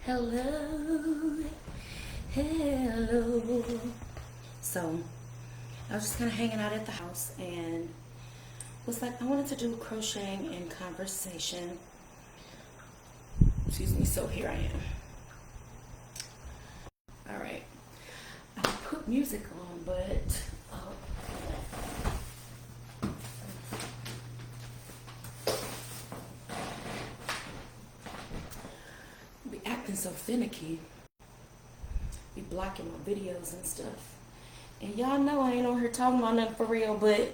Hello, hello. So, I was just kind of hanging out at the house and was like, I wanted to do crocheting and conversation. Excuse me, so here I am. Alright. I put music on, but be acting so finicky. Be blocking my videos and stuff. And y'all know I ain't on here talking about nothing for real, but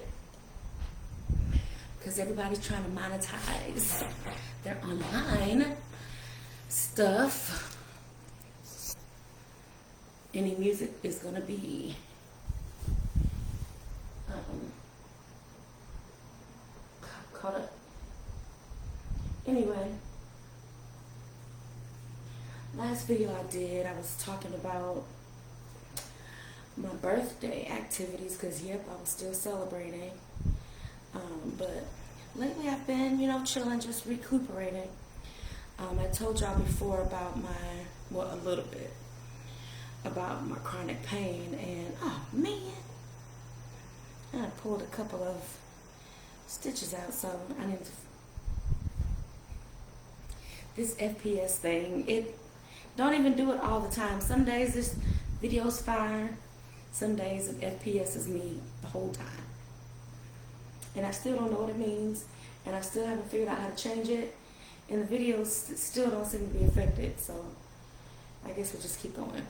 because everybody's trying to monetize their online stuff, any music is going to be caught up. Anyway, last video I did, I was talking about my birthday activities because, yep, I was still celebrating. But lately I've been, chilling, just recuperating. I told y'all before about a little bit about my chronic pain, and oh man, I pulled a couple of stitches out, so I need to. This FPS thing, it don't even do it all the time. Some days this video's fire, some days the FPS is me the whole time. And I still don't know what it means, and I still haven't figured out how to change it, and the videos still don't seem to be affected, so I guess we'll just keep going.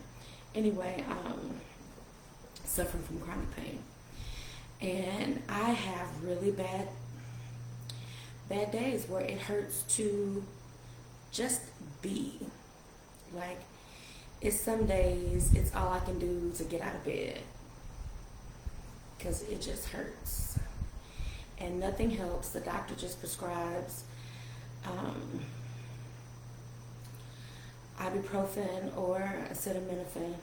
Anyway, suffering from chronic pain, and I have really bad days where it hurts to just be. Like, it's some days it's all I can do to get out of bed because it just hurts. And nothing helps. The doctor just prescribes ibuprofen or acetaminophen,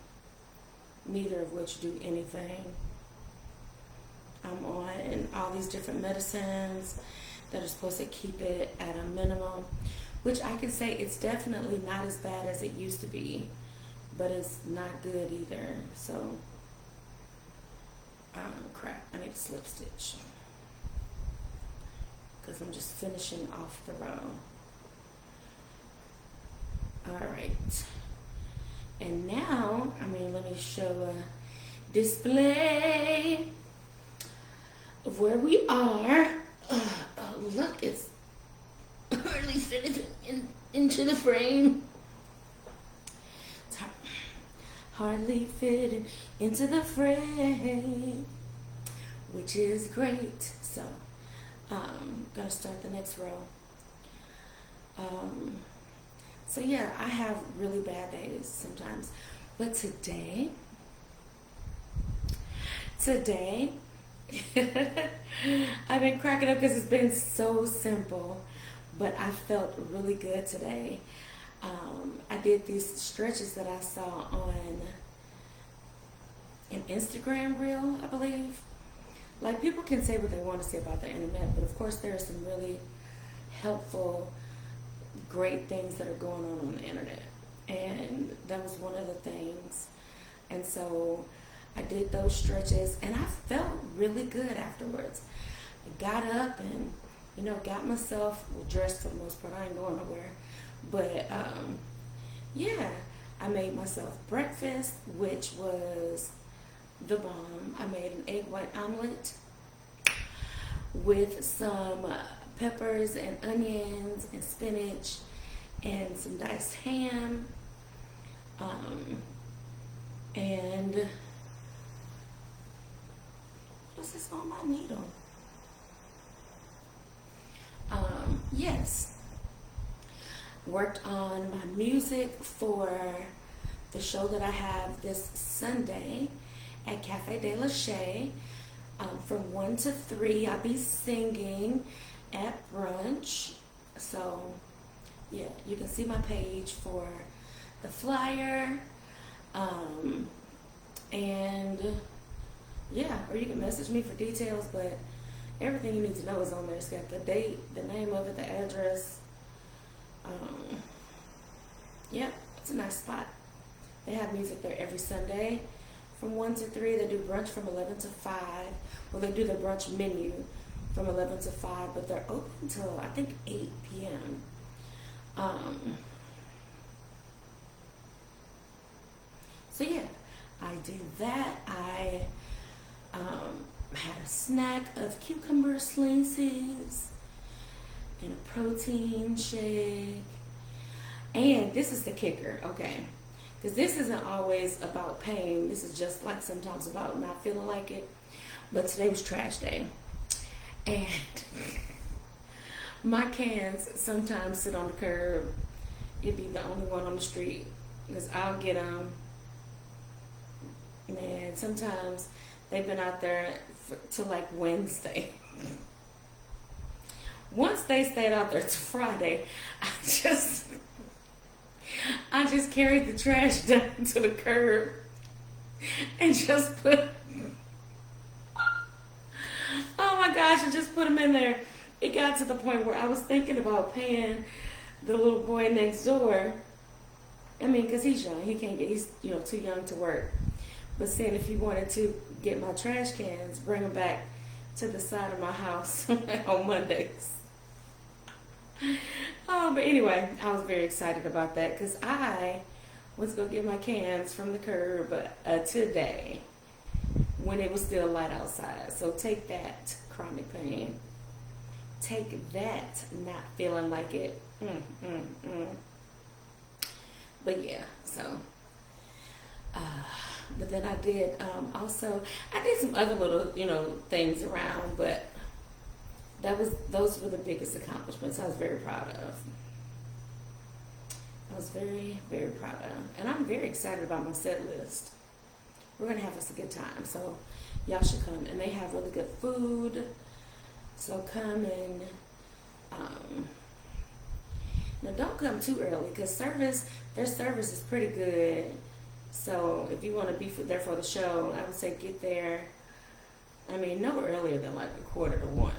neither of which do anything. I'm on all these different medicines that are supposed to keep it at a minimum, which I can say it's definitely not as bad as it used to be, but it's not good either. So, crap, I need a slip stitch because I'm just finishing off the row. Alright, and now, let me show a display of where we are. Look, it's hardly fitted into the frame. It's hardly fitted into the frame, which is great. So, gonna start the next row. So yeah, I have really bad days sometimes, but today, I've been cracking up because it's been so simple, but I felt really good today. I did these stretches that I saw on an Instagram reel, I believe. Like, people can say what they want to say about the internet, but of course there are some really helpful, great things that are going on the internet, and that was one of the things. And so I did those stretches, and I felt really good afterwards. I got up and got myself dressed for the most part. I ain't going nowhere, but yeah, I made myself breakfast, which was the bomb. I made an egg white omelet with some peppers and onions and spinach and some diced ham, and what's this on my needle? Yes, worked on my music for the show that I have this Sunday at Cafe de la Shea. From 1 to 3, I'll be singing at brunch. So, yeah, you can see my page for the flyer. And, yeah, or you can message me for details, but everything you need to know is on there. It's got the date, the name of it, the address. Yep, It's a nice spot. They have music there every Sunday from 1 to 3. They do brunch from 11 to 5. Well, they do the brunch menu from 11 to 5, but they're open until I think 8 p.m. So yeah, I did that. I had a snack of cucumber slices and a protein shake. And this is the kicker, okay? Because this isn't always about pain. This is just like sometimes about not feeling like it. But today was trash day. And my cans sometimes sit on the curb. It'd be the only one on the street. Because I'll get them. Man, sometimes they've been out there till like Wednesday. Once they stayed out there to Friday, I just carried the trash down to the curb and just put, oh my gosh, I just put them in there. It got to the point where I was thinking about paying the little boy next door. I mean, because he's young. He's too young to work. But saying if he wanted to get my trash cans, bring them back to the side of my house on Mondays. Oh, but anyway, I was very excited about that because I was going to get my cans from the curb today when it was still light outside. So take that, chronic pain. Take that, not feeling like it. But yeah, so... but then I did I did some other little things around, but those were the biggest accomplishments I was very proud of. I was very, very proud of, and I'm very excited about my set list. We're gonna have us a good time, so y'all should come. And they have really good food, so come and now don't come too early because their service is pretty good. So if you want to be there for the show, I would say get there, no earlier than like 1:45,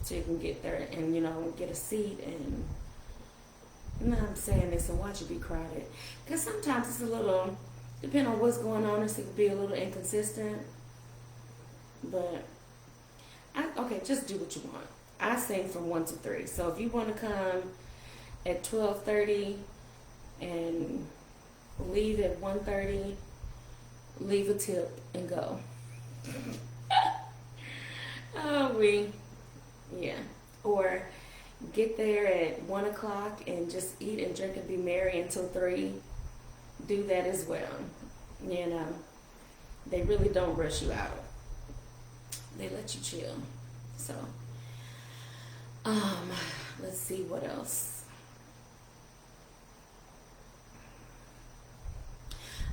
so you can get there and, get a seat. And I'm saying this and watch it be crowded. Because sometimes it's a little, depending on what's going on, it can be a little inconsistent. But, just do what you want. I sing from 1 to 3. So if you want to come at 12:30 and... leave at 1:30, leave a tip, and go. Or get there at 1 o'clock and just eat and drink and be merry until 3. Do that as well. They really don't rush you out. They let you chill. So, let's see what else.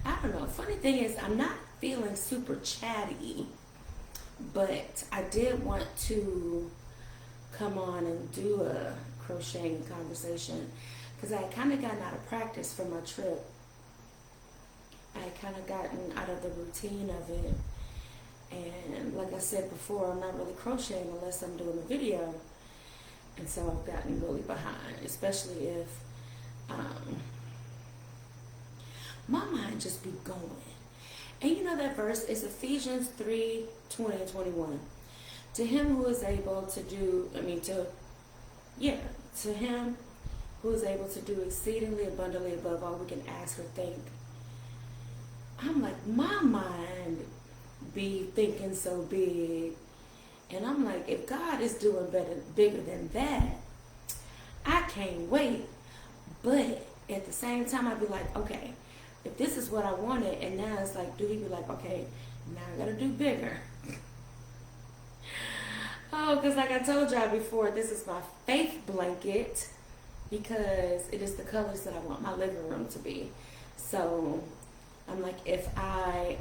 I don't know. Funny thing is, I'm not feeling super chatty, but I did want to come on and do a crocheting conversation because I had kind of gotten out of practice for my trip. I had kind of gotten out of the routine of it. And like I said before, I'm not really crocheting unless I'm doing a video. And so I've gotten really behind, especially if... my mind just be going. And that verse is Ephesians 3:20 and 21. To him who is able to do, to him who is able to do exceedingly abundantly above all we can ask or think. I'm like, my mind be thinking so big. And I'm like, if God is doing bigger than that, I can't wait. But at the same time, I'd be like, okay, if this is what I wanted, and now it's like, do he be like, okay, now I gotta do bigger. Oh, because like I told y'all before, this is my faith blanket because it is the colors that I want my living room to be. So I'm like, if I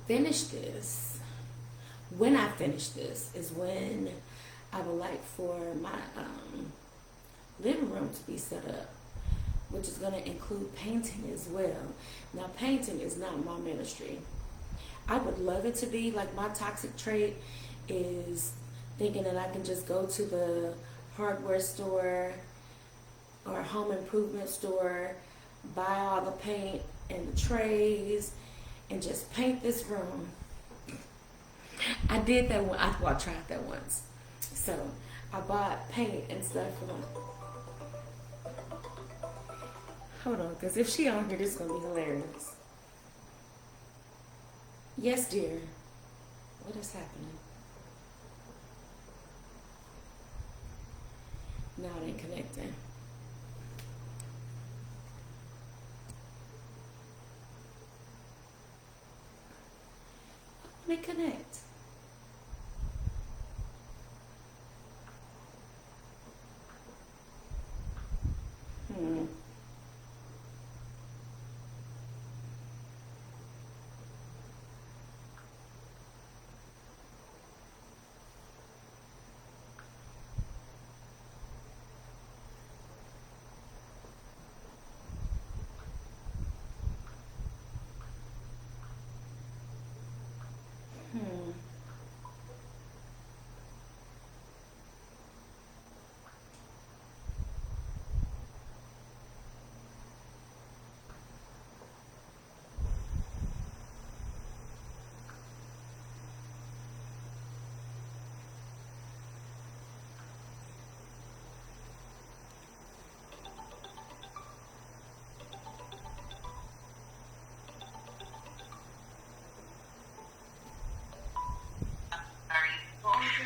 finish this, when I finish this is when I would like for my living room to be set up, which is going to include painting as well. Now, painting is not my ministry. I would love it to be. Like, my toxic trait is thinking that I can just go to the hardware store or a home improvement store, buy all the paint and the trays, and just paint this room. I did that one. I tried that once. So I bought paint and stuff for them. Hold on, because if she on here, this is going to be hilarious. Yes, dear. What is happening? Now it ain't connecting. Let me connect. Hmm. Hmm.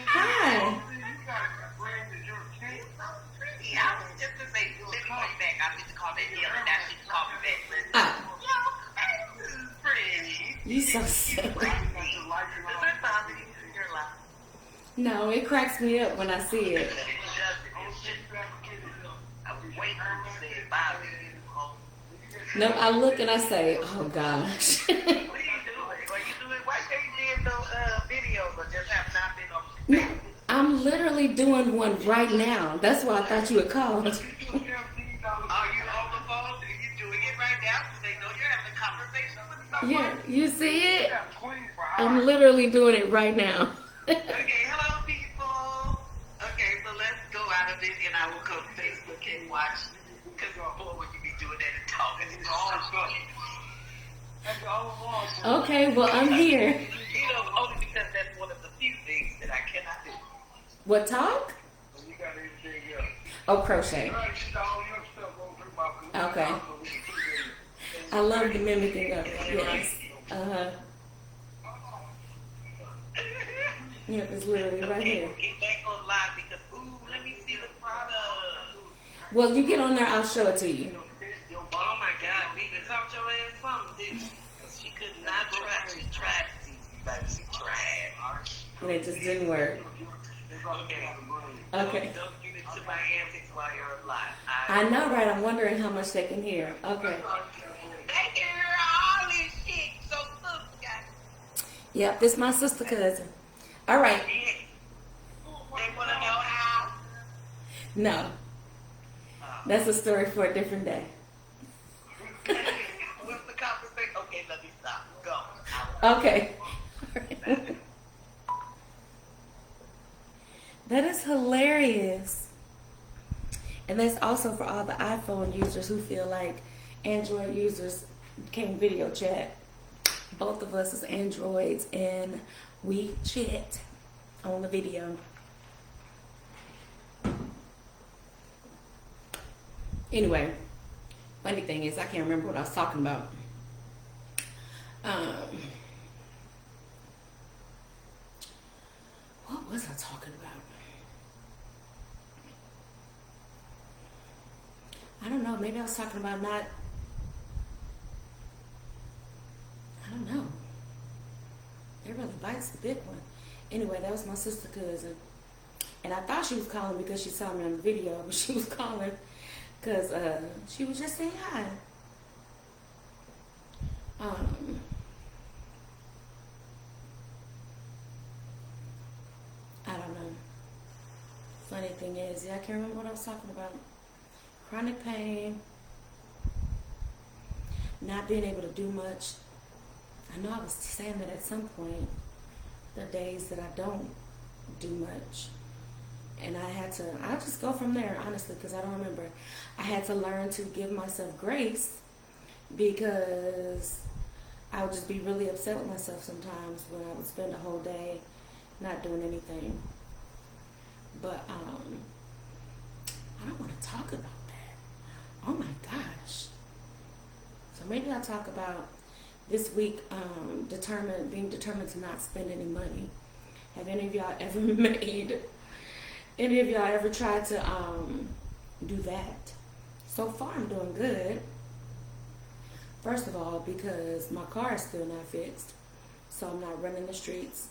Hi. Ah, you so silly. No, it cracks me up when I see it. No, I look and I say, oh gosh. I'm literally doing one right now. That's why I thought you had called. Are you on the phone? Are you doing it right now? Because they know you're having a conversation with someone. Yeah, you see it? I'm literally doing it right now. Okay, hello people. Okay, so let's go out of it and I will go to Facebook and watch. Because boy, would you be doing that and talking. It's all fun. Okay, well, I'm here. You know, only because that's one of the few things that I cannot do. What, talk? Oh, crochet. Okay. I love the mimicking of it, yes. Uh-huh. Yep, it's literally right here. Get back on live because, ooh, let me see the product. Well, you get on there, I'll show it to you. Oh my God, we even talked your ass something, didn't she? Because she could not try. She tried to teach me, baby. She tried. And it just didn't work. Okay. Okay. Don't get into my antics while you're alive. I know, right? I'm wondering how much they can hear. Okay. They can hear all this shit. So look, guys. Yep, this is my sister cousin. All right. They want to know how. No. That's a story for a different day. What's the conversation? Okay, let me stop. Go. Okay. That is hilarious. And that's also for all the iPhone users who feel like Android users can't video chat. Both of us as Androids and we chat on the video. Anyway, funny thing is I can't remember what I was talking about. What was I talking about? I don't know. Maybe I was talking about not. I don't know. It really bites the big one. Anyway, that was my sister cousin. And I thought she was calling because she saw me on the video, but she was calling because she was just saying hi. I don't know. Funny thing is, yeah, I can't remember what I was talking about. Chronic pain, not being able to do much. I know I was saying that at some point, the days that I don't do much. And I'll just go from there, honestly, because I don't remember. I had to learn to give myself grace because I would just be really upset with myself sometimes when I would spend a whole day not doing anything. But I don't want to talk about that. Oh my gosh. So maybe I'll talk about this week, being determined to not spend any money. Have any of y'all ever any of y'all ever tried to do that? So far I'm doing good. First of all, because my car is still not fixed, so I'm not running the streets.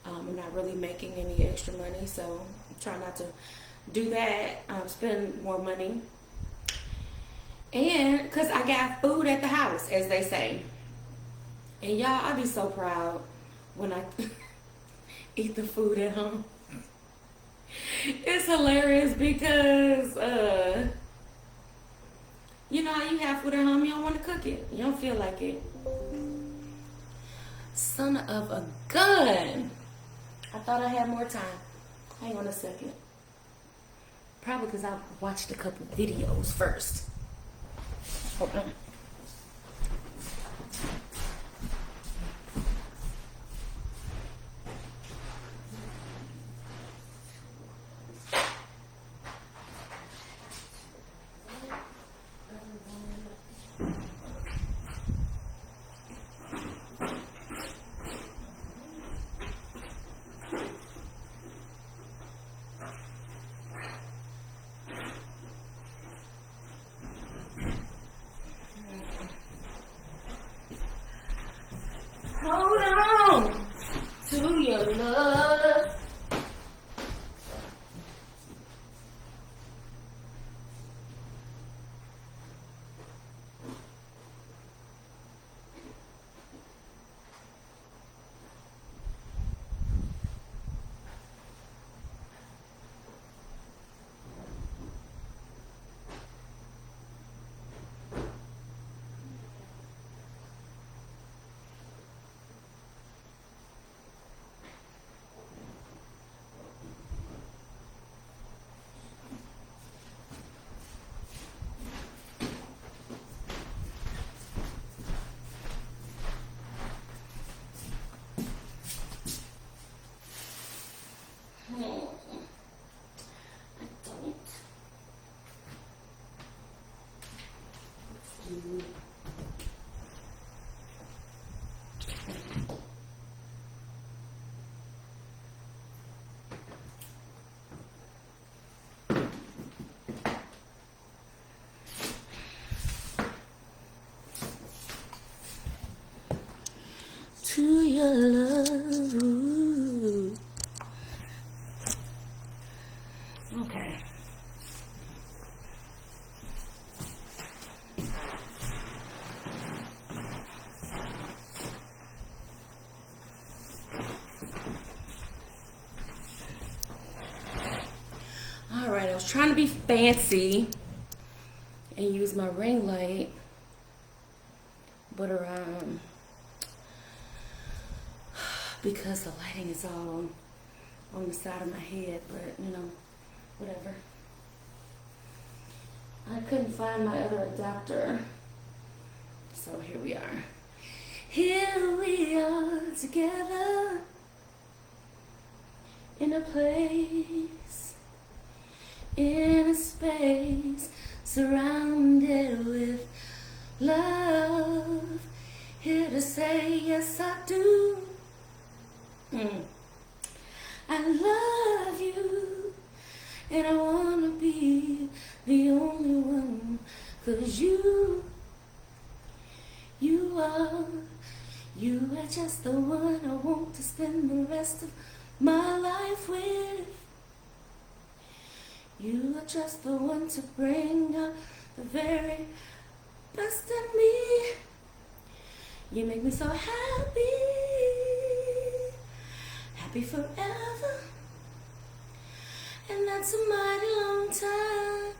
I'm not really making any extra money, so I'm trying not to do that, spend more money. And because I got food at the house, as they say. And y'all, I be so proud when I eat the food at home. It's hilarious because, you know how you have food at home, you don't want to cook it. You don't feel like it. Son of a gun. I thought I had more time. Hang on a second. Probably because I watched a couple videos first. Hold on. Hold on to your love. To your love. Ooh. Okay. All right, I was trying to be fancy and use my ring light, but because the lighting is all on the side of my head, but you know, whatever. I couldn't find my other adapter, so here we are. Here we are together in a place, in a space, surrounded with love. Here to say yes I do. I love you, and I wanna be the only one, 'cause you are just the one I want to spend the rest of my life with. You are just the one to bring out the very best in me. You make me so happy, happy forever. And that's a mighty long time.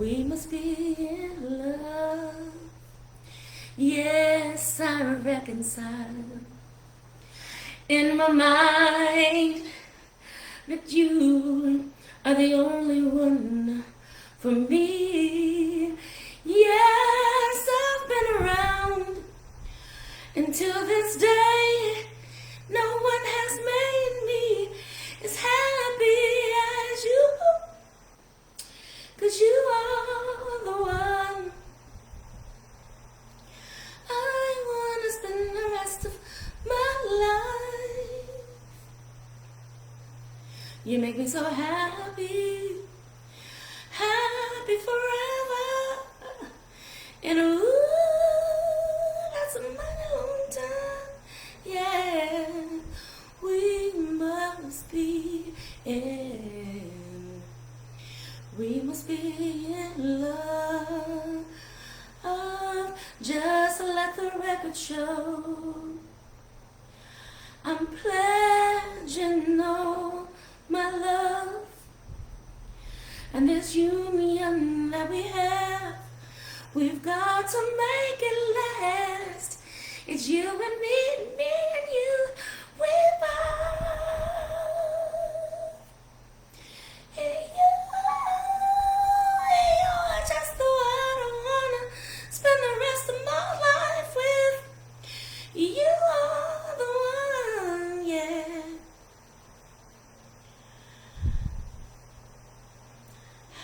We must be in love. Yes, I reconcile in my mind that you are the only one for me. Yes, I've been around until this day. No one has made me as happy as you, 'cause you are the one. I wanna spend the rest of my life. You make me so happy, happy forever. And ooh, that's a mighty long time. Yeah, we must be in, we must be in love. Just let the record show I'm pledging all my love, and this union that we have, we've got to make it last. It's you and me and you. We both. Hey, you're just the one I wanna spend the rest of my life with. You are the one, yeah.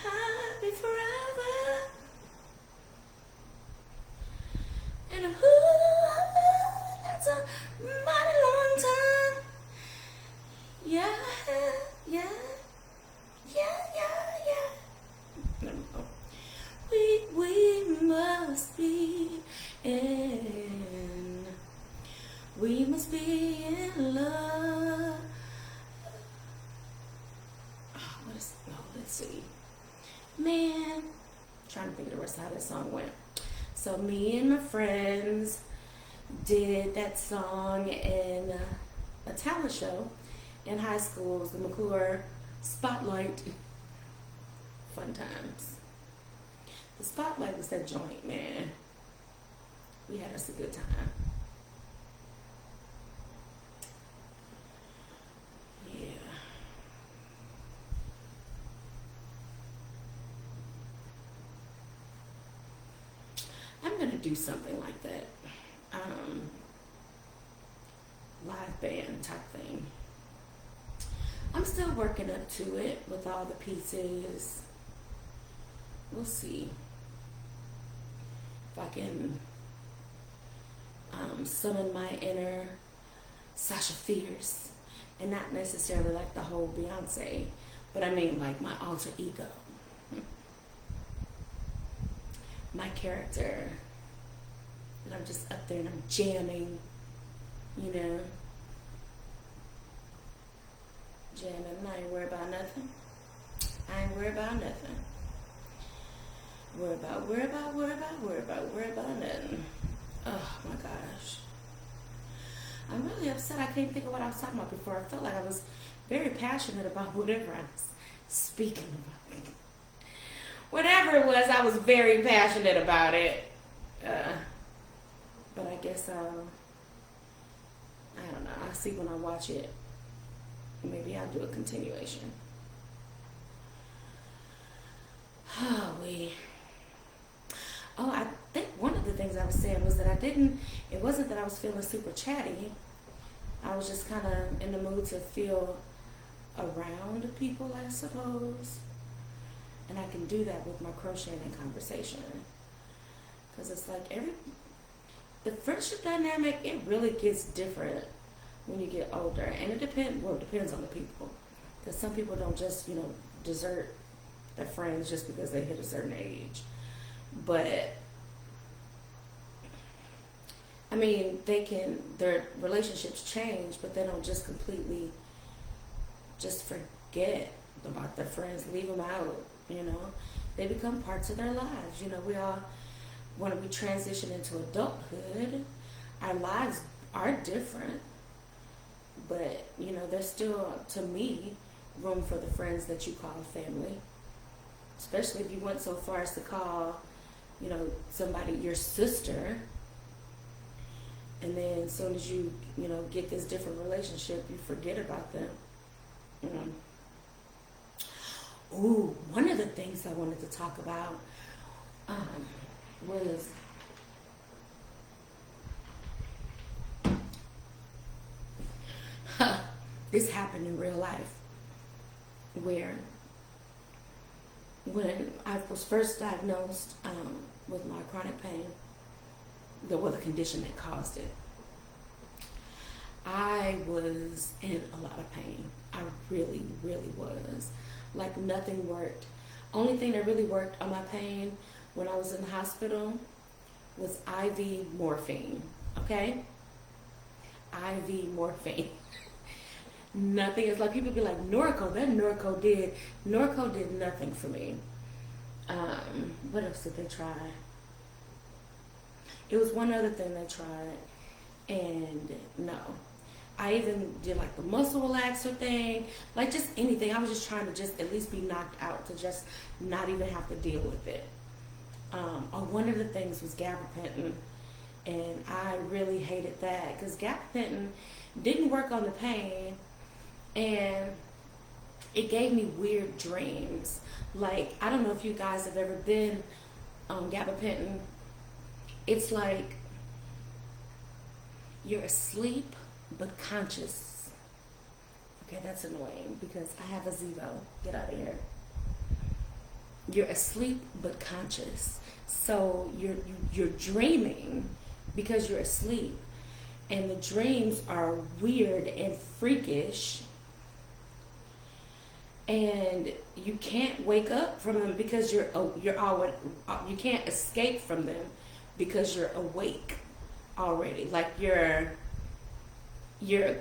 Happy forever. And that's a mighty long time. Yeah, yeah, yeah, yeah, yeah. We must be in, we must be in love. Oh, let's see. Man, trying to think of the rest of how that song went. So me and my friends did that song in a talent show in high school. It was the McClure Spotlight. Fun times. The Spotlight was that joint, man. We had us a good time. Yeah. I'm gonna do something like that. Live band type thing. I'm still working up to it with all the pieces. We'll see if I can summon my inner Sasha Fierce, and not necessarily like the whole Beyonce, but I mean like my alter ego, my character, and I'm just up there and I'm jamming, you know, jamming. I ain't worried about nothing. I ain't worried about nothing. Worry about nothing. Oh my gosh. I'm really upset. I can't think of what I was talking about before. I felt like I was very passionate about whatever I was speaking about. Whatever it was, I was very passionate about it. But I guess I don't know. I'll see when I watch it. Maybe I'll do a continuation. Oh, I think one of the things I was saying was that it wasn't that I was feeling super chatty. I was just kind of in the mood to feel around people, I suppose. And I can do that with my Crocheting and Conversation. Because it's like the friendship dynamic, it really gets different when you get older. And it depends on the people. Because some people don't just, desert their friends just because they hit a certain age. But I mean, their relationships change, but they don't just completely just forget about their friends, leave them out, They become parts of their lives. We all, when we transition into adulthood, our lives are different, but, there's still, to me, room for the friends that you call family, especially if you went so far as to call somebody your sister. And then as soon as you, get this different relationship, you forget about them. Mm. Ooh, one of the things I wanted to talk about was this happened in real life, where when I was first diagnosed with my chronic pain, there was a condition that caused it. I was in a lot of pain. I really, really was. Like nothing worked. Only thing that really worked on my pain when I was in the hospital was IV morphine. Okay? IV morphine. Nothing. It's like people be like, Norco, Norco did nothing for me. What else did they try? It was one other thing they tried, and no. I even did like the muscle relaxer thing, like just anything. I was just trying to just at least be knocked out, to just not even have to deal with it. One of the things was gabapentin, and I really hated that because gabapentin didn't work on the pain, and it gave me weird dreams. Like, I don't know if you guys have ever been on gabapentin. It's like you're asleep but conscious. Okay, that's annoying because I have a Zivo. Get out of here. You're asleep but conscious. So you're dreaming because you're asleep, and the dreams are weird and freakish, and you can't wake up from them because you can't escape from them because you're awake already. Like your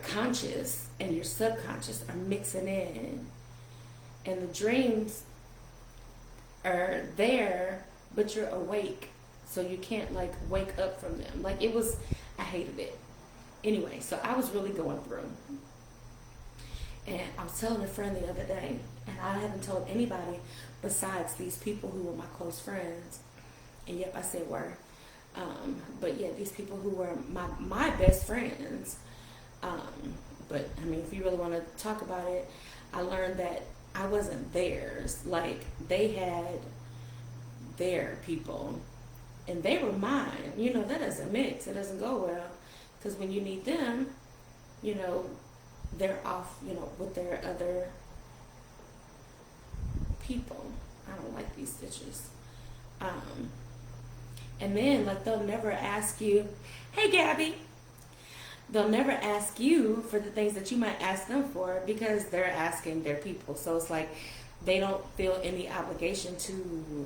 conscious and your subconscious are mixing in, and the dreams are there, but you're awake, so you can't like wake up from them. Like I hated it. Anyway, so I was really going through, and I was telling a friend the other day, and I haven't told anybody besides these people who were my close friends, and yep, I said were. But yeah, these people who were my best friends. But I mean, if you really want to talk about it, I learned that I wasn't theirs. Like, they had their people, and they were mine. That doesn't mix. It doesn't go well, because when you need them, they're off, with their other people. I don't like these stitches. And then, like, they'll never ask you, hey, Gabby. They'll never ask you for the things that you might ask them for, because they're asking their people. So it's like they don't feel any obligation to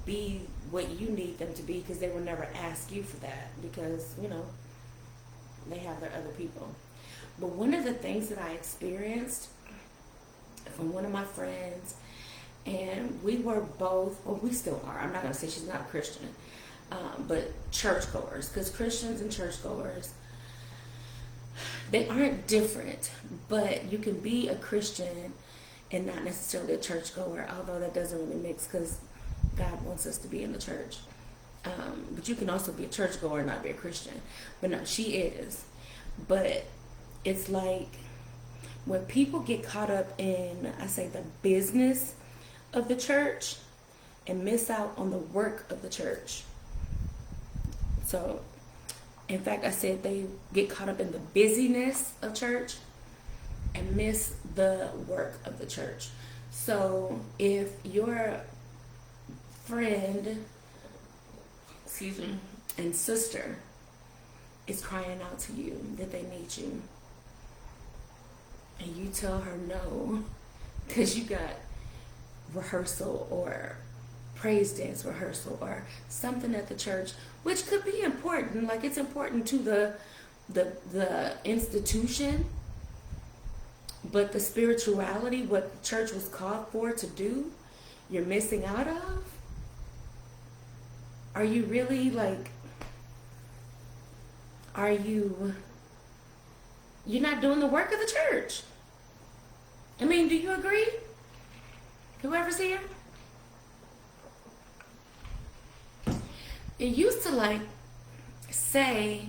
be what you need them to be, because they will never ask you for that, because, they have their other people. But one of the things that I experienced from one of my friends, and we were both, well, we still are. I'm not going to say she's not a Christian, but churchgoers, because Christians and churchgoers, they aren't different, but you can be a Christian and not necessarily a churchgoer, although that doesn't really mix, because God wants us to be in the church. But you can also be a churchgoer and not be a Christian. But no, she is. But it's like when people get caught up in, I say, the business of the church and miss out on the work of the church. So, in fact, I said they get caught up in the busyness of church and miss the work of the church. So, if your friend, and sister is crying out to you that they need you, and you tell her no because you got rehearsal or praise dance rehearsal or something at the church, which could be important, like it's important to the institution, but the spirituality, what the church was called for to do, you're missing out of. Are you really like, you're not doing the work of the church? I mean, do you agree? Whoever's here? It used to like say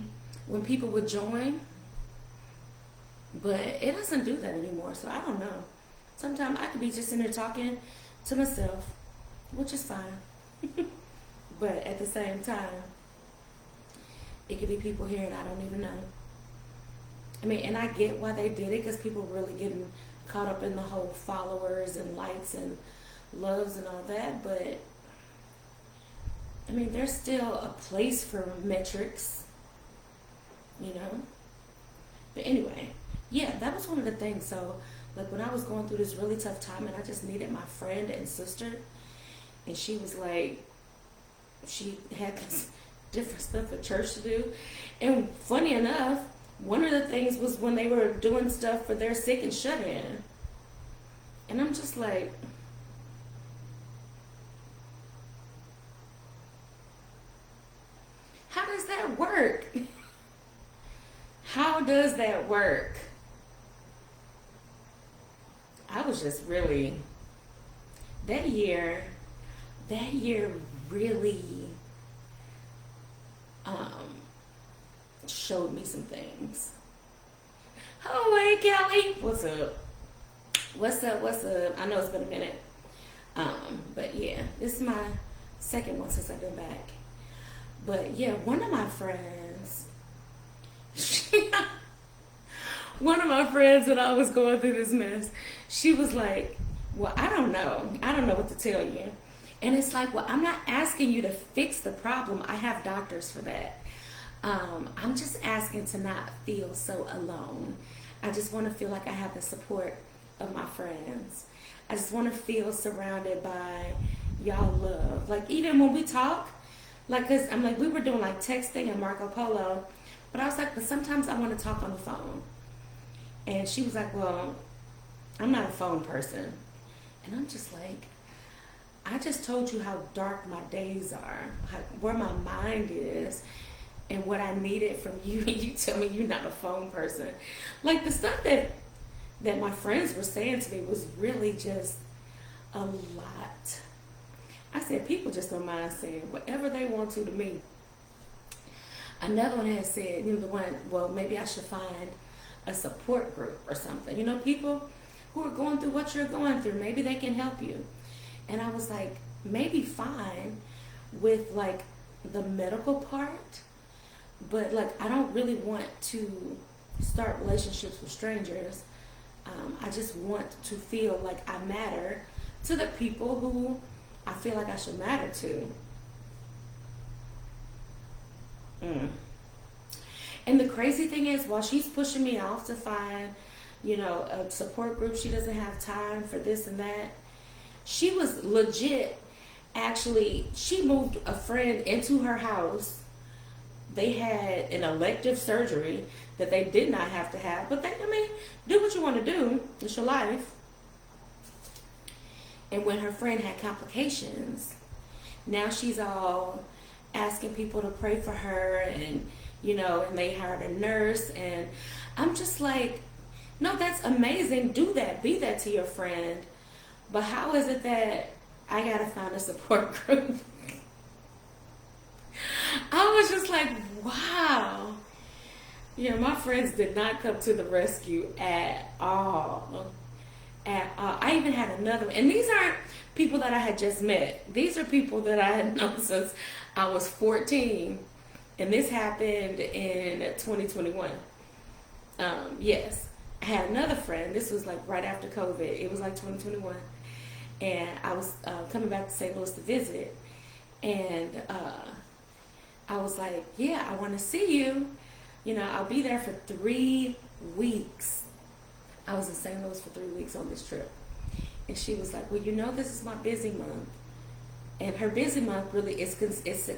when people would join, but it doesn't do that anymore. So I don't know. Sometimes I could be just in there talking to myself, which is fine. But at the same time, it could be people here and I don't even know. I mean, and I get why they did it because people really getting caught up in the whole followers and likes and loves and all that. But I mean, there's still a place for metrics, you know. But anyway, yeah, that was one of the things. So, like when I was going through this really tough time and I just needed my friend and sister, and she was like, she had this different stuff at church to do. And funny enough, one of the things was when they were doing stuff for their sick and shut in. And I'm just like, how does that work? How does that work? I was just really, that year really showed me some things. Oh, hey, Kelly. What's up? What's up? What's up? I know it's been a minute. But yeah, this is my second one since I've been back. But yeah, one of my friends, one of my friends when I was going through this mess, she was like, well, I don't know. I don't know what to tell you. And it's like, well, I'm not asking you to fix the problem. I have doctors for that. I'm just asking to not feel so alone. I just want to feel like I have the support of my friends. I just want to feel surrounded by y'all love. Like even when we talk, like, cause I'm like, we were doing like texting and Marco Polo, but I was like, but sometimes I want to talk on the phone. And she was like, well, I'm not a phone person. And I'm just like, I just told you how dark my days are, where my mind is, and what I needed from you, and you tell me you're not a phone person. Like the stuff that my friends were saying to me was really just a lot. I said, people just don't mind saying whatever they want to me. Another one had said, you know, the one, well, maybe I should find a support group or something. You know, people who are going through what you're going through, maybe they can help you. And I was like, maybe fine with like the medical part, but like I don't really want to start relationships with strangers. I just want to feel like I matter to the people who I feel like I should matter to. And the crazy thing is, while she's pushing me off to find, you know, a support group, she doesn't have time for this and that. She was legit, actually, she moved a friend into her house. They had an elective surgery that they did not have to have, but they, I mean, do what you want to do. It's your life. And when her friend had complications, now she's all asking people to pray for her, and, you know, and they hired a nurse. And I'm just like, no, that's amazing. Do that. Be that to your friend. But how is it that I gotta find a support group? I was just like, wow. You know, my friends did not come to the rescue at all. At all. I even had another one. And these aren't people that I had just met. These are people that I had known since I was 14. And this happened in 2021. Yes. I had another friend. This was like right after COVID. It was like 2021. And I was coming back to St. Louis to visit. And I was like, yeah, I want to see you. You know, I'll be there for 3 weeks. I was in St. Louis for 3 weeks on this trip. And she was like, well, you know, this is my busy month. And her busy month really consists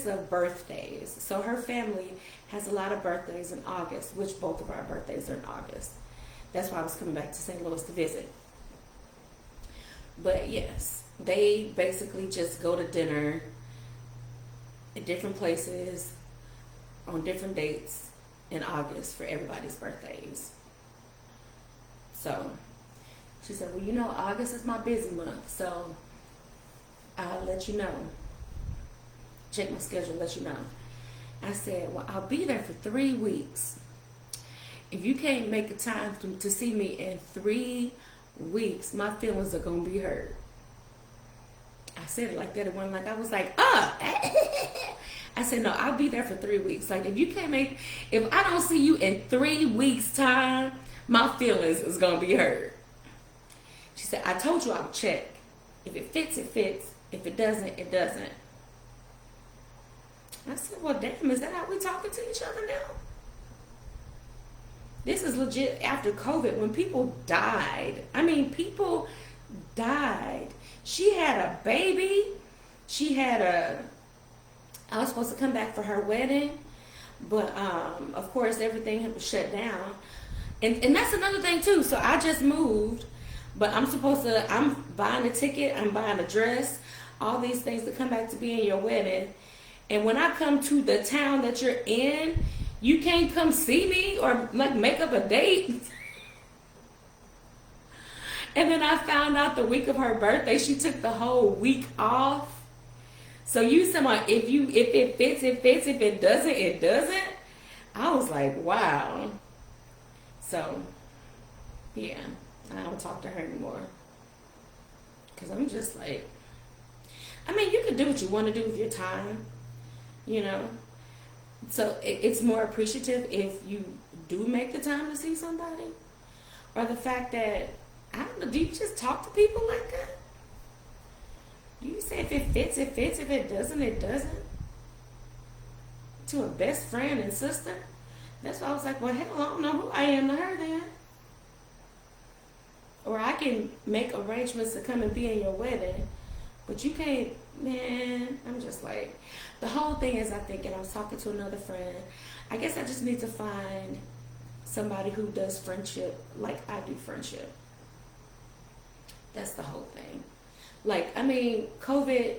of birthdays. So her family has a lot of birthdays in August, which both of our birthdays are in August. That's why I was coming back to St. Louis to visit. But yes, they basically just go to dinner at different places on different dates in August for everybody's birthdays. So she said, well, you know, August is my busy month, so I'll let you know. Check my schedule, let you know. I said, well, I'll be there for 3 weeks. If you can't make the time to see me in 3 weeks, my feelings are going to be hurt. I said it like that. It wasn't like I was like, I said, no, I'll be there for 3 weeks. Like, if you can't make, if I don't see you in 3 weeks' time, my feelings is going to be hurt. She said, I told you I'll check. If it fits, it fits. If it doesn't, it doesn't. I said, well, damn, is that how we talking to each other now? This is legit after COVID when people died. I mean, people died. She had a baby. I was supposed to come back for her wedding, but of course everything was shut down. And that's another thing too. So I just moved, but I'm buying a ticket, I'm buying a dress, all these things to come back to be in your wedding. And when I come to the town that you're in, you can't come see me or like make up a date. And then I found out the week of her birthday, she took the whole week off. So you somehow, if it fits, it fits. If it doesn't, it doesn't. I was like, wow. So, yeah, I don't talk to her anymore. Because I'm just like, I mean, you can do what you want to do with your time, you know. So it's more appreciative if you do make the time to see somebody. Or the fact that, I don't know, do you just talk to people like that? Do you say if it fits, it fits. If it doesn't, it doesn't? To a best friend and sister? That's why I was like, well, hell, I don't know who I am to her then. Or I can make arrangements to come and be in your wedding, but you can't, man. I'm just like, the whole thing is, I think, and I was talking to another friend, I guess I just need to find somebody who does friendship like I do friendship. That's the whole thing. Like, I mean, COVID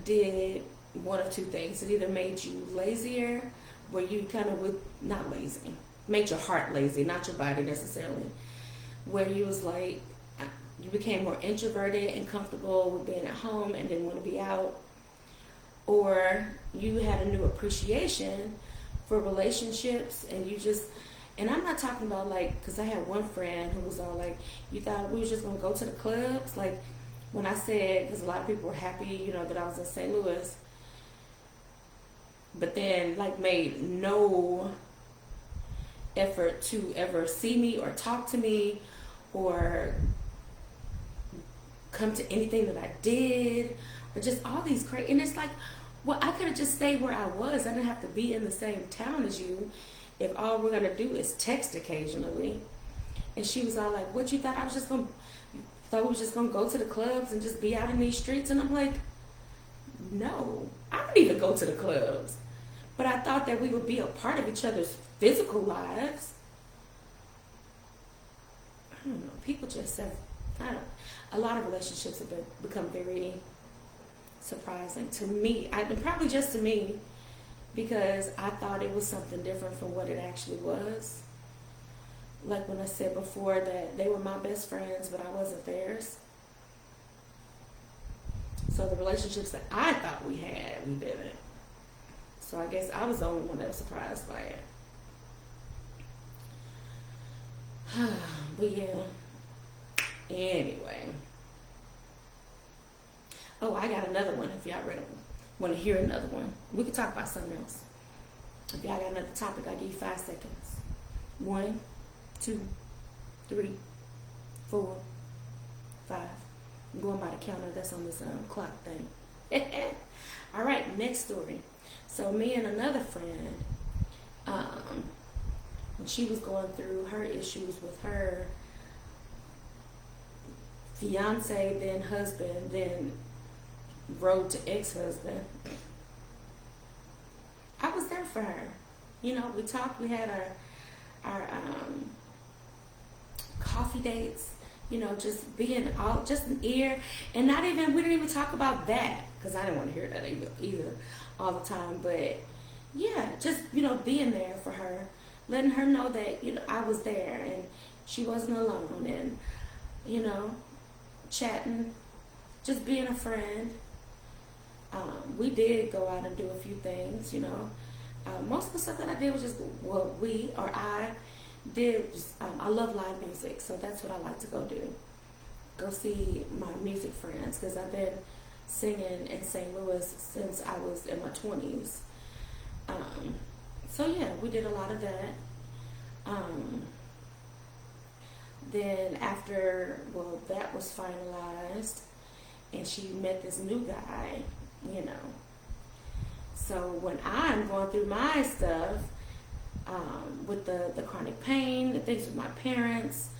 did one of two things. It either made you lazier, where you kind of would, not lazy, made your heart lazy, not your body necessarily, where you was like, you became more introverted and comfortable with being at home and didn't want to be out. Or you had a new appreciation for relationships, and you just, and I'm not talking about like, because I had one friend who was all like, you thought we was just going to go to the clubs? Like, when I said, because a lot of people were happy, you know, that I was in St. Louis, but then like made no effort to ever see me or talk to me or come to anything that I did, or just all these crazy, and it's like, well, I could have just stayed where I was. I didn't have to be in the same town as you if all we're gonna do is text occasionally. And she was all like, what, you thought I was just gonna, thought we was just gonna go to the clubs and just be out in these streets? And I'm like, no, I don't even go to the clubs, but I thought that we would be a part of each other's physical lives. I don't know, people just have, a lot of relationships have become very surprising to me. Probably just to me, because I thought it was something different from what it actually was. Like when I said before that they were my best friends, but I wasn't theirs. So the relationships that I thought we had, we didn't. So I guess I was the only one that was surprised by it. But yeah. Anyway. Oh, I got another one if y'all ready. Want to hear another one. We can talk about something else. If y'all got another topic, I'll give you 5 seconds. 1, 2, 3, 4, 5. I'm going by the counter that's on this clock thing. All right, next story. So me and another friend, when she was going through her issues with her fiance, then husband, then road to ex-husband, I was there for her. You know, we talked, we had our coffee dates, you know, just being all, just an ear, and not even, we didn't even talk about that, because I didn't want to hear that either all the time, but yeah, just, you know, being there for her, letting her know that, you know, I was there, and she wasn't alone, and, you know, chatting, just being a friend. We did go out and do a few things, you know. most of the stuff that I did was just what we or I did. I love live music, so that's what I like to go do. Go see my music friends because I've been singing in St. Louis since I was in my 20s. So yeah, we did a lot of that. Then after, well, that was finalized, and she met this new guy, you know. So when I'm going through my stuff, with the chronic pain, the things with my parents,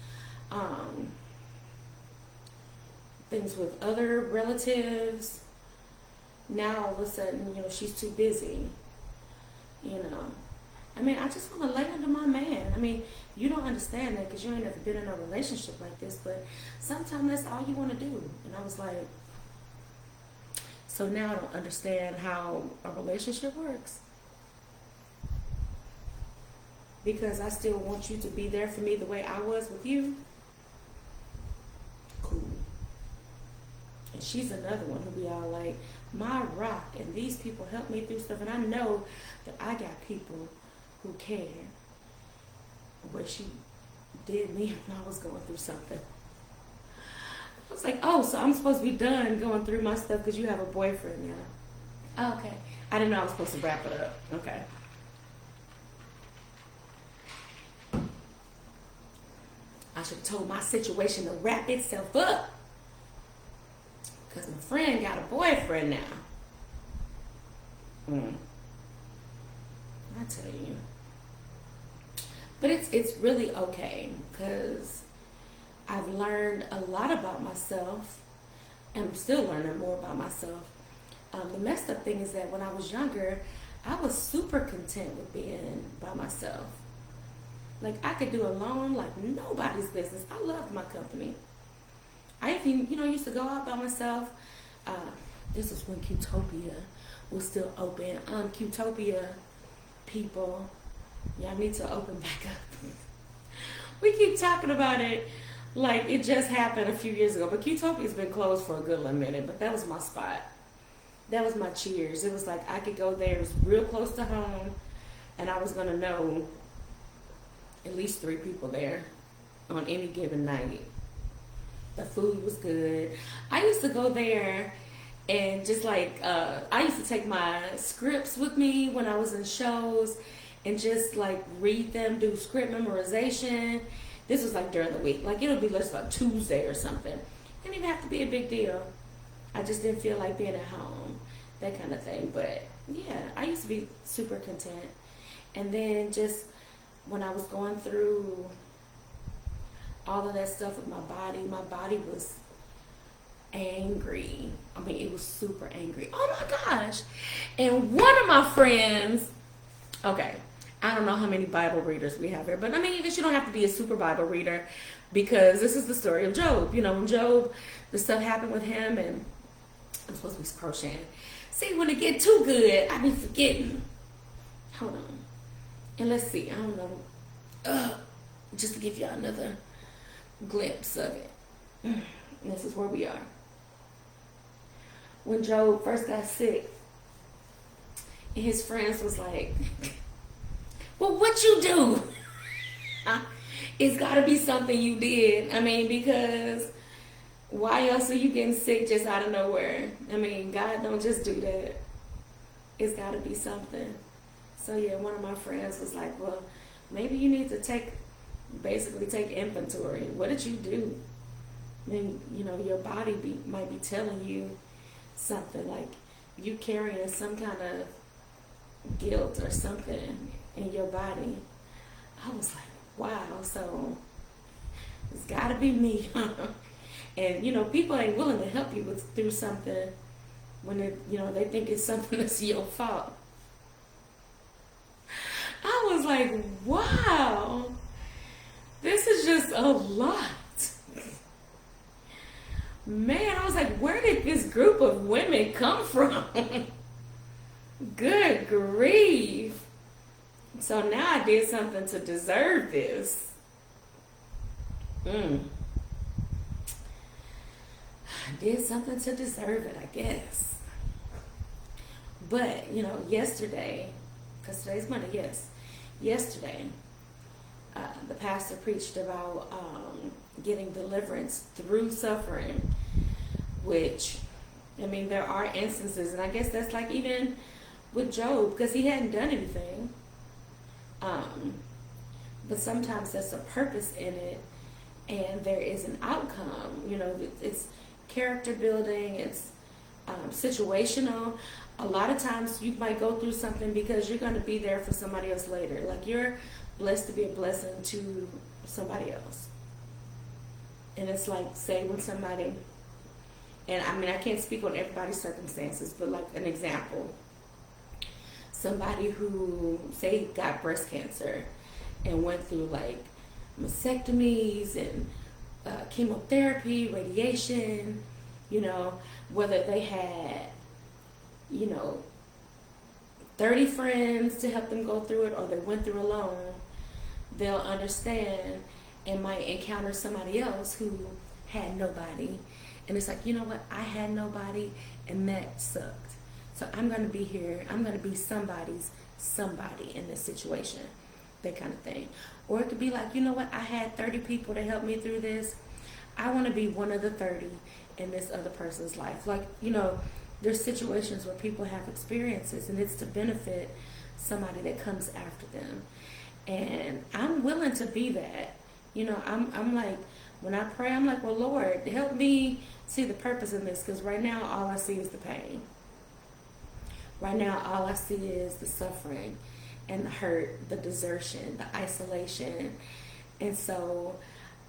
things with other relatives, now all of a sudden, you know, she's too busy, you know. I mean, I just want to lay under my man. I mean, you don't understand that because you ain't never been in a relationship like this, but sometimes that's all you want to do. And I was like, so now I don't understand how a relationship works. Because I still want you to be there for me the way I was with you. Cool. And she's another one who be all like, my rock, and these people help me through stuff, and I know that I got people who care. What she did me when I was going through something. I was like, oh, so I'm supposed to be done going through my stuff because you have a boyfriend now. Oh, okay. I didn't know I was supposed to wrap it up. Okay. I should have told my situation to wrap itself up. Because my friend got a boyfriend now. I tell you. But it's really okay because I've learned a lot about myself, and I'm still learning more about myself. The messed up thing is that when I was younger, I was super content with being by myself. Like, I could do alone like nobody's business. I loved my company. I even, used to go out by myself. This was when Qtopia was still open. Qtopia people, y'all need to open back up. We keep talking about it like it just happened a few years ago, but Qtopia's been closed for a good little minute, but that was my spot. That was my cheers. It was like I could go there. It was real close to home, and I was going to know at least 3 people there on any given night. The food was good. I used to go there and just like, I used to take my scripts with me when I was in shows and just like read them, do script memorization. This was like during the week. Like it'll be just like Tuesday or something. It didn't even have to be a big deal. I just didn't feel like being at home, that kind of thing. But yeah, I used to be super content. And then just when I was going through all of that stuff with my body was angry. I mean, it was super angry. Oh my gosh. And one of my friends, okay, I don't know how many Bible readers we have here, but I mean, I guess you don't have to be a super Bible reader because this is the story of Job. When Job, the stuff happened with him, and I'm supposed to be crocheting. See, when it get too good, I be forgetting. Hold on. And let's see, I don't know. Just to give y'all another glimpse of it. This is where we are. When Job first got sick, and his friends was like, well, what you do? It's got to be something you did. I mean, because why else are you getting sick just out of nowhere? I mean, God don't just do that. It's got to be something. So yeah, one of my friends was like, well, maybe you need to take inventory. What did you do? I mean, your body might be telling you something, like you carrying some kind of guilt or something in your body. I was like, wow, so it's got to be me. And, people ain't willing to help you through something when they think it's something that's your fault. I was like, wow, this is just a lot. Man, I was like, where did this group of women come from? Good grief. So now I did something to deserve this. I did something to deserve it, I guess. But, yesterday, because today's Monday, yes. Yesterday, the pastor preached about getting deliverance through suffering, which, I mean, there are instances, and I guess that's like even with Job, because he hadn't done anything. But sometimes there's a purpose in it, and there is an outcome. You know, it's character building, it's situational. A lot of times you might go through something because you're going to be there for somebody else later. Like, you're blessed to be a blessing to somebody else. And it's like, say when somebody, and I mean, I can't speak on everybody's circumstances, but like an example, somebody who, say, got breast cancer and went through like mastectomies and chemotherapy, radiation, you know, whether they had, you know, 30 friends to help them go through it or they went through alone, they'll understand and might encounter somebody else who had nobody. And it's like, you know what, I had nobody and that sucked. So I'm going to be here. I'm going to be somebody's somebody in this situation, that kind of thing. Or it could be like, you know what, I had 30 people to help me through this. I want to be one of the 30 in this other person's life. Like, you know, there's situations where people have experiences and it's to benefit somebody that comes after them. And I'm willing to be that. You know, I'm like, when I pray, I'm like, well, Lord, help me see the purpose in this, because right now all I see is the pain. Right now all I see is the suffering and the hurt, the desertion, the isolation. And so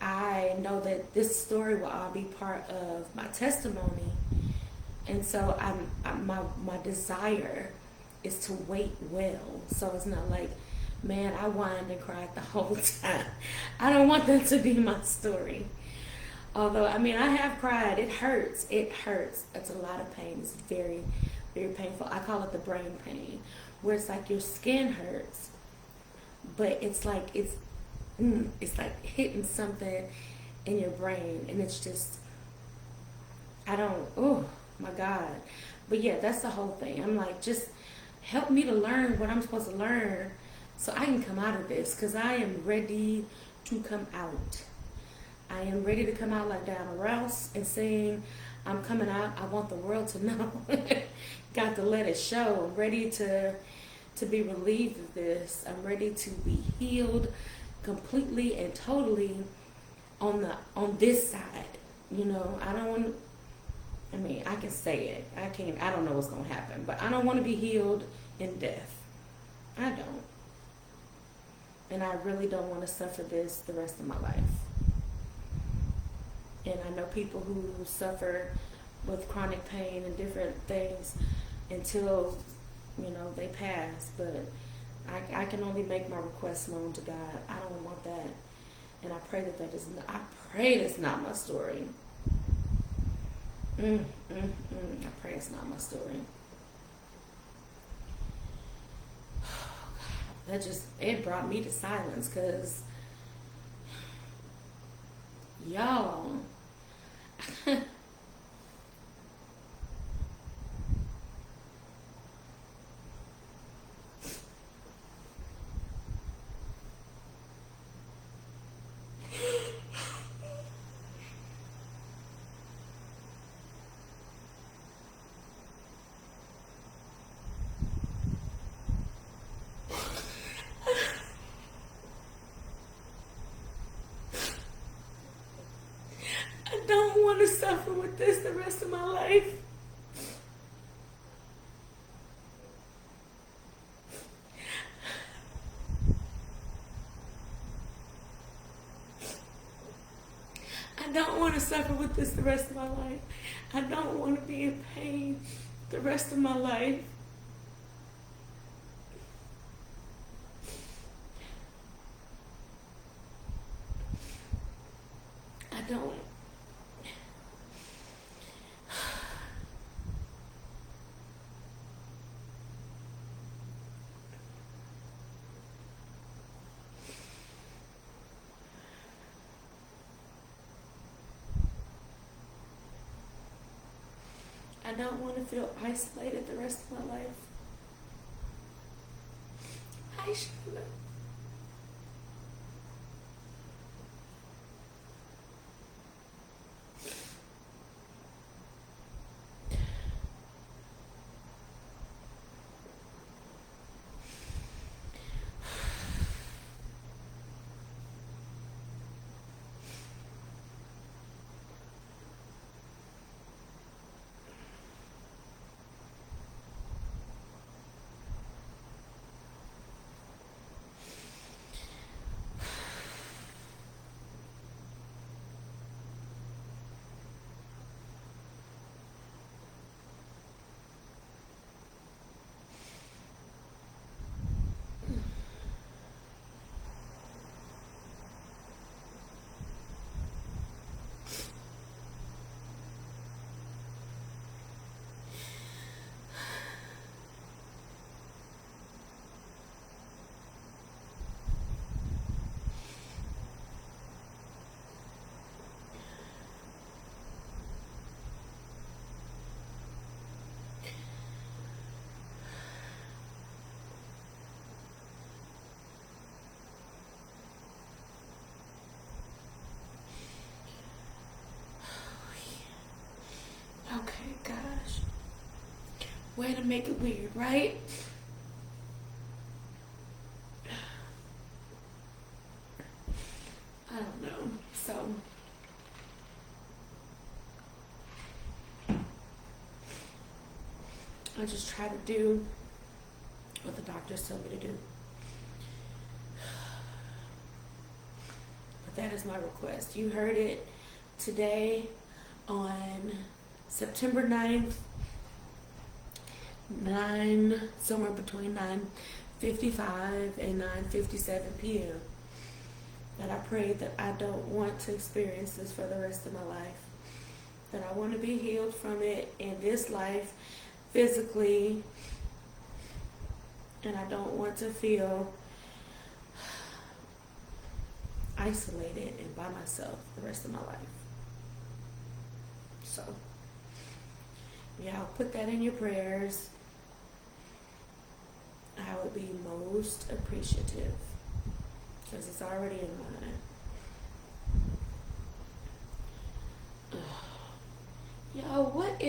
I know that this story will all be part of my testimony. And so my desire is to wait well. So it's not like, man, I whined and cried the whole time. I don't want that to be my story. Although, I mean, I have cried. It hurts. It hurts. It's a lot of pain. It's very, very painful. I call it the brain pain, where it's like your skin hurts, but it's like it's like hitting something in your brain, and it's just, oh my God. But yeah, that's the whole thing. I'm like, just help me to learn what I'm supposed to learn so I can come out of this, because I am ready to come out. I am ready to come out like Diana Rouse and saying, I'm coming out. I want the world to know. Got to let it show. I'm ready to be relieved of this. I'm ready to be healed completely and totally on this side. You know, I don't want, I mean, I can say it. I don't know what's going to happen, but I don't want to be healed in death. I don't. And I really don't want to suffer this the rest of my life. And I know people who suffer with chronic pain and different things until, you know, they pass. But I can only make my requests known to God. I don't want that. And I pray I pray that's not my story. I pray it's not my story. It brought me to silence, because y'all, I don't want to suffer with this the rest of my life. I don't want to suffer with this the rest of my life. I don't want to be in pain the rest of my life. I don't. I don't want to feel isolated the rest of my life. conversation. Okay, gosh. Way to make it weird, right? I don't know. So, I just try to do what the doctors tell me to do. But that is my request. You heard it today on September 9th, somewhere between 9:55 and 9:57 p.m. that I prayed that I don't want to experience this for the rest of my life. That I want to be healed from it in this life, physically, and I don't want to feel isolated and by myself the rest of my life. So, yeah, I'll put that in your prayers. I would be most appreciative because it's already in mine. Yo, what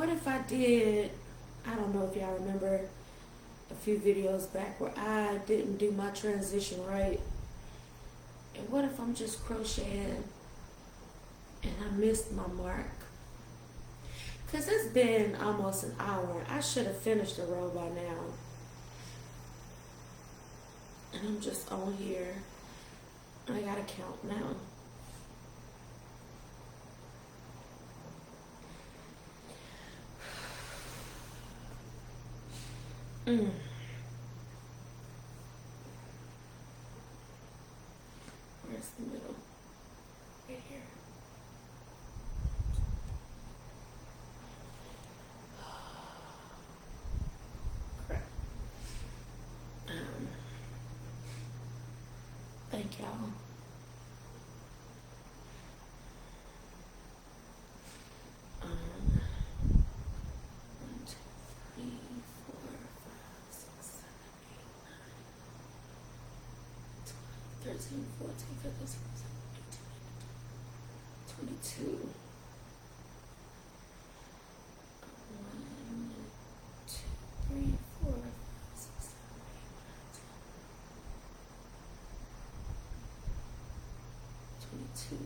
if I did, I don't know if y'all remember a few videos back where I didn't do my transition right. And what if I'm just crocheting and I missed my mark? Because it's been almost an hour. I should have finished the row by now. And I'm just on here. I gotta count now. Where's the middle? Right here. Crap. Thank y'all. 1, 2, 3, 4, 5, 6, 7, 8, 9, 12, 13, 14, 15, 16, 17, 18, 22. 1, 2, 3, 4, 5, 6, 7, 8, 9, 10, 22.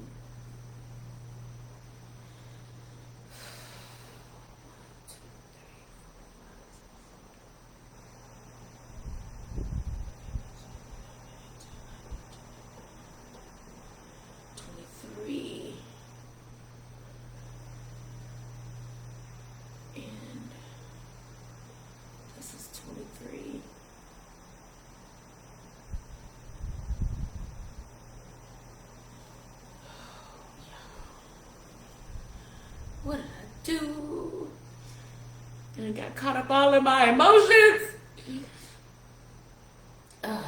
23. And this is 23. What did I do? And I got caught up all in my emotions.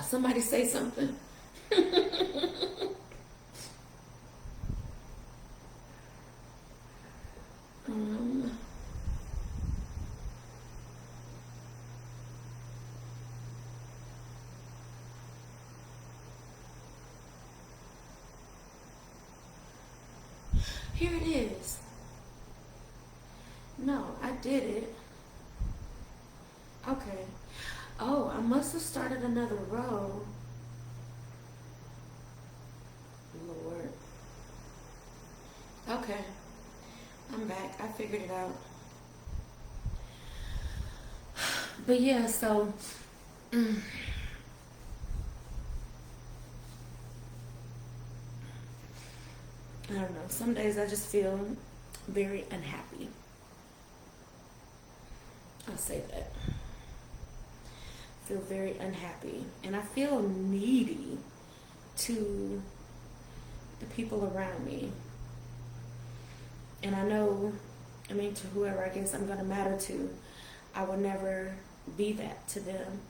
Somebody say something. Here it is. No, I did it. Okay. Oh, I must have started another row. Lord. Okay. I'm back. I figured it out. But yeah, so I don't know. Some days I just feel very unhappy. I'll say that. I feel very unhappy. And I feel needy to the people around me. And I know, I mean, to whoever I guess I'm going to matter to, I will never be that to them.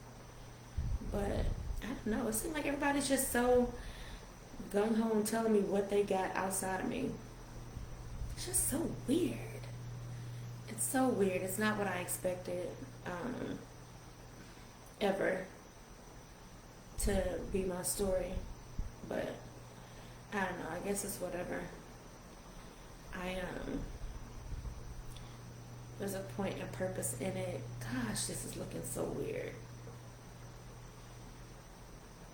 But I don't know. It seems like everybody's just so gung-ho and telling me what they got outside of me. It's just so weird. It's so weird. It's not what I expected ever to be my story. But I don't know. I guess it's whatever. There's a point and purpose in it. Gosh, this is looking so weird.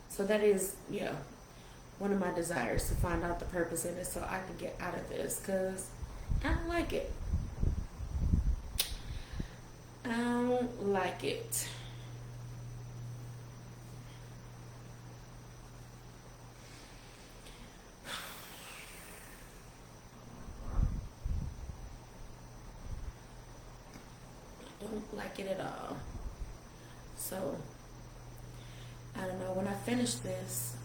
So that is, yeah, one of my desires, to find out the purpose in it so I can get out of this, because I don't like it. I don't like it. I don't like it at all. So, I don't know, when I finish this,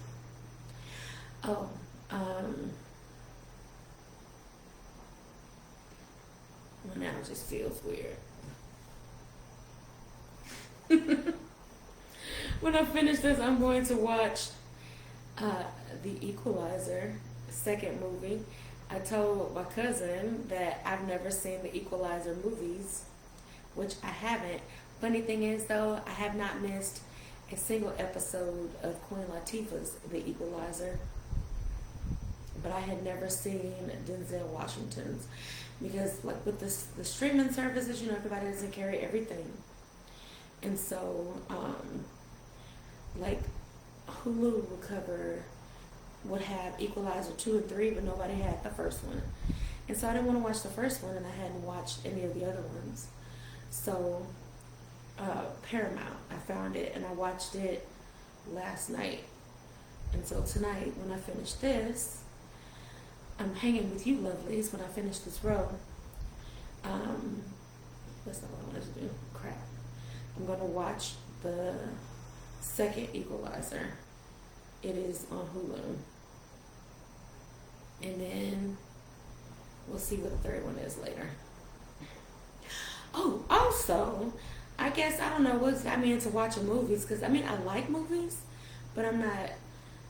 oh, well, now it just feels weird. When I finish this, I'm going to watch The Equalizer, second movie. I told my cousin that I've never seen the Equalizer movies, which I haven't. Funny thing is, though, I have not missed a single episode of Queen Latifah's The Equalizer, but I had never seen Denzel Washington's, because like with the streaming services, you know, everybody doesn't carry everything. And so, like Hulu would have Equalizer 2 and 3, but nobody had the first one. And so I didn't want to watch the first one, and I hadn't watched any of the other ones. So, Paramount, I found it, and I watched it last night. And so tonight, when I finish this, I'm hanging with you lovelies when I finish this row. That's not what I wanted to do. Crap. I'm going to watch the second Equalizer. It is on Hulu. And then we'll see what the third one is later. Oh, also, I guess, I don't know what's got me into watching movies, because, I mean, I like movies, but I'm not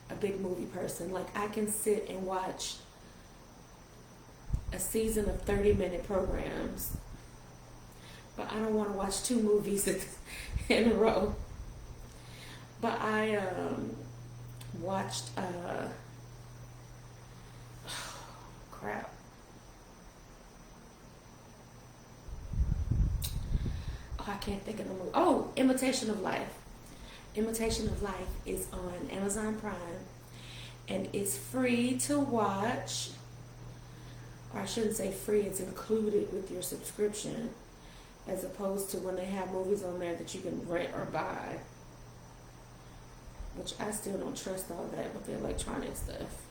a big movie person. Like, I can sit and watch a season of 30-minute programs, but I don't want to watch 2 movies in a row. But I watched, crap. Oh, I can't think of the movie. Oh, Imitation of Life. Imitation of Life is on Amazon Prime, and it's free to watch. Or I shouldn't say free, it's included with your subscription, as opposed to when they have movies on there that you can rent or buy, which I still don't trust all that with the electronic stuff.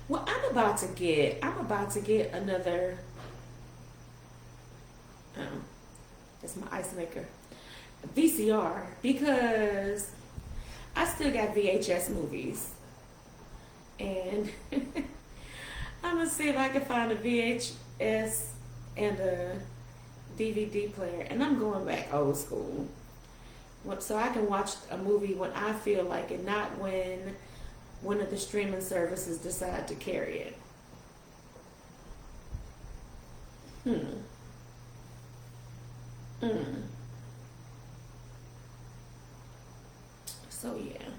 Well, I'm about to get another, it's my ice maker, VCR, because I still got VHS movies, and I'm gonna see if I can find a VHS and a DVD player, and I'm going back old school, so I can watch a movie when I feel like it, not when one of the streaming services decide to carry it. So yeah.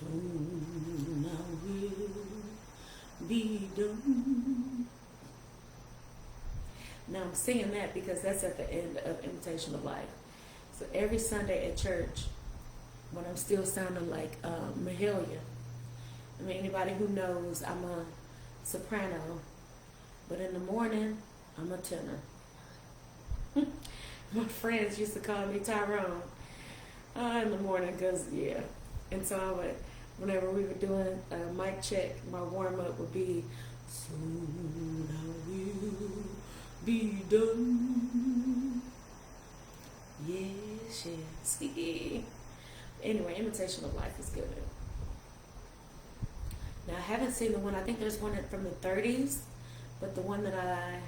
Soon I will be done. Now I'm singing that because that's at the end of Imitation of Life. So every Sunday at church, when I'm still sounding like Mahalia, I mean, anybody who knows, I'm a soprano, but in the morning, I'm a tenor. My friends used to call me Tyrone in the morning because, yeah. And so I would, whenever we were doing a mic check, my warm-up would be, soon I will be done. Yes, yes. Anyway, Imitation of Life is good. Now, I haven't seen the one, I think there's one from the 30s, but the one that I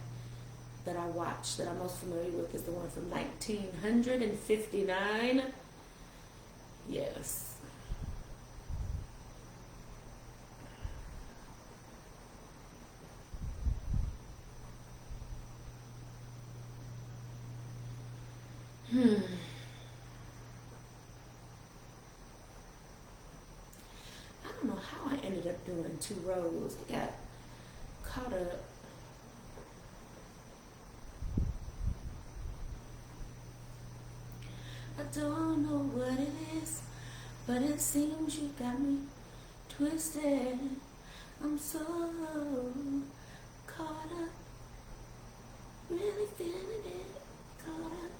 watched, that I'm most familiar with, is the one from 1959. Yes. I don't know how I ended up doing 2 rows. I got caught up. I don't know what it is, but it seems you got me twisted. I'm so caught up, really feeling it, caught up.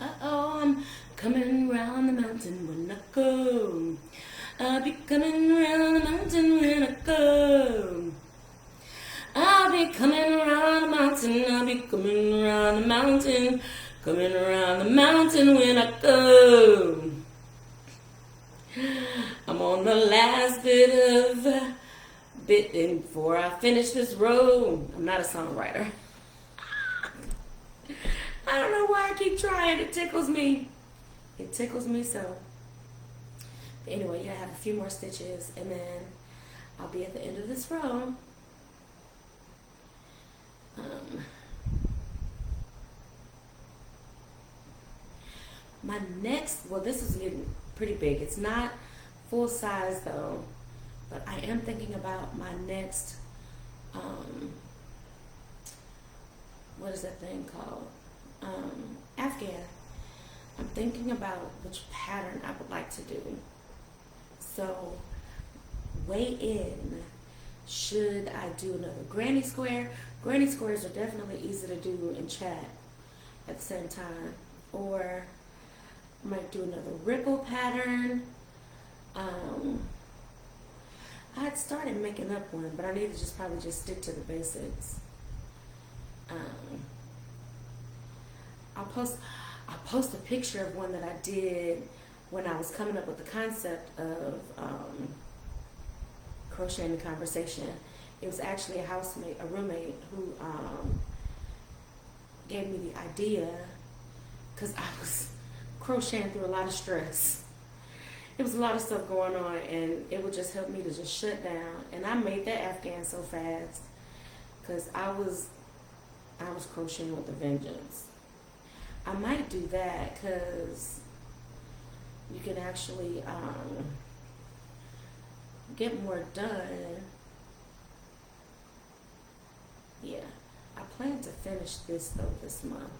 Uh-oh, I'm coming round the mountain when I go. I'll be coming round the mountain when I go. I'll be coming around the mountain, I'll be coming around the mountain, coming around the mountain when I go. I'm on the last bit before I finish this row. I'm not a songwriter. I don't know why I keep trying. It tickles me. It tickles me so. But anyway, I have a few more stitches and then I'll be at the end of this row. My next, well, this is getting pretty big. It's not full size though, But I am thinking about my next, what is that thing called? Afghan. I'm thinking about which pattern I would like to do. So weigh in. Should I do another granny square? Granny squares are definitely easy to do in chat at the same time. Or I might do another ripple pattern. I had started making up one, but I need to probably just stick to the basics. I'll post a picture of one that I did when I was coming up with the concept of Crocheting and Conversation. It was actually a roommate who gave me the idea because I was crocheting through a lot of stress. It was a lot of stuff going on, and it would just help me to just shut down. And I made that Afghan so fast because I was crocheting with a vengeance. I might do that because you can actually get more done. Yeah, I plan to finish this though this month.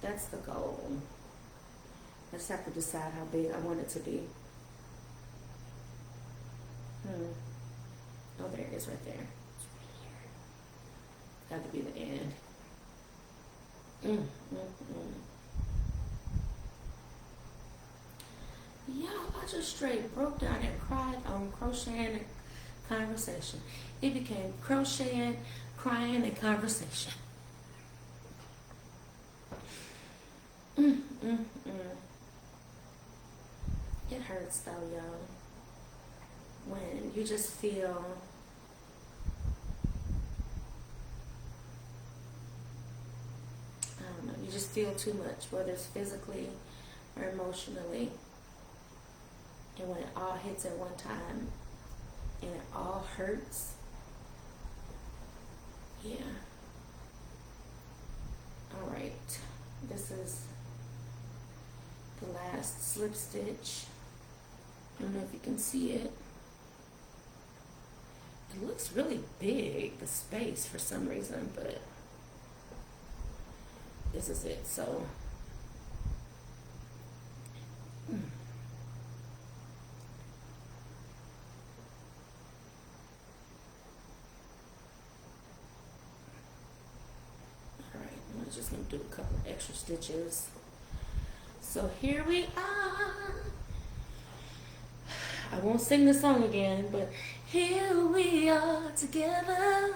That's the goal. I just have to decide how big I want it to be. Oh, there it is right there. It's right here. Got to be the end. Y'all, I just straight broke down and cried on Crocheting and Conversation. It became Crocheting, Crying, and Conversation. It hurts though, y'all, when you just feel you just feel too much, whether it's physically or emotionally, and when it all hits at one time and it all hurts. Yeah. All right, this is the last slip stitch. I don't know if you can see it. It looks really big, the space, for some reason, but this is it. So alright, I'm just gonna do a couple of extra stitches. So here we are. I won't sing the song again, but here we are together.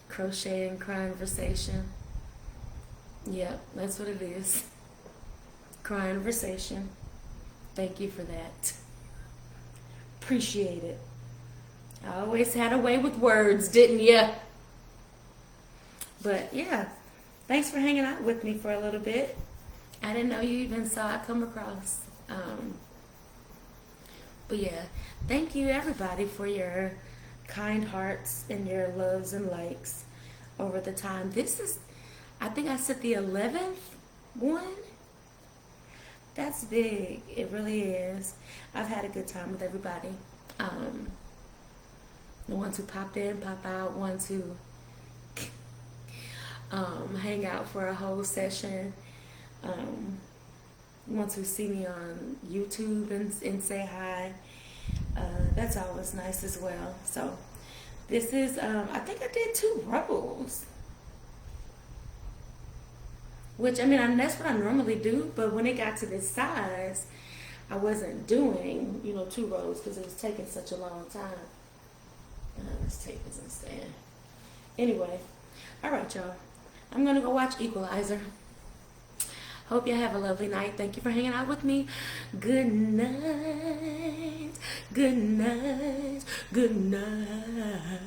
Crochet and Conversation. Yep, that's what it is. Crying-versation. Thank you for that. Appreciate it. I always had a way with words, didn't ya? But yeah, thanks for hanging out with me for a little bit. I didn't know you even saw it come across. But yeah, thank you everybody for your kind hearts and your loves and likes over the time. This is, I think I said the 11th one. That's big. It really is. I've had a good time with everybody. The ones who popped in, pop out, ones who hang out for a whole session. Ones who see me on YouTube and say hi. That's always nice as well. So this is, I think I did 2 rows. Which, I mean, that's what I normally do. But when it got to this size, I wasn't doing, 2 rows because it was taking such a long time. This tape isn't staying. Anyway, all right, y'all. I'm going to go watch Equalizer. Hope you have a lovely night. Thank you for hanging out with me. Good night. Good night. Good night.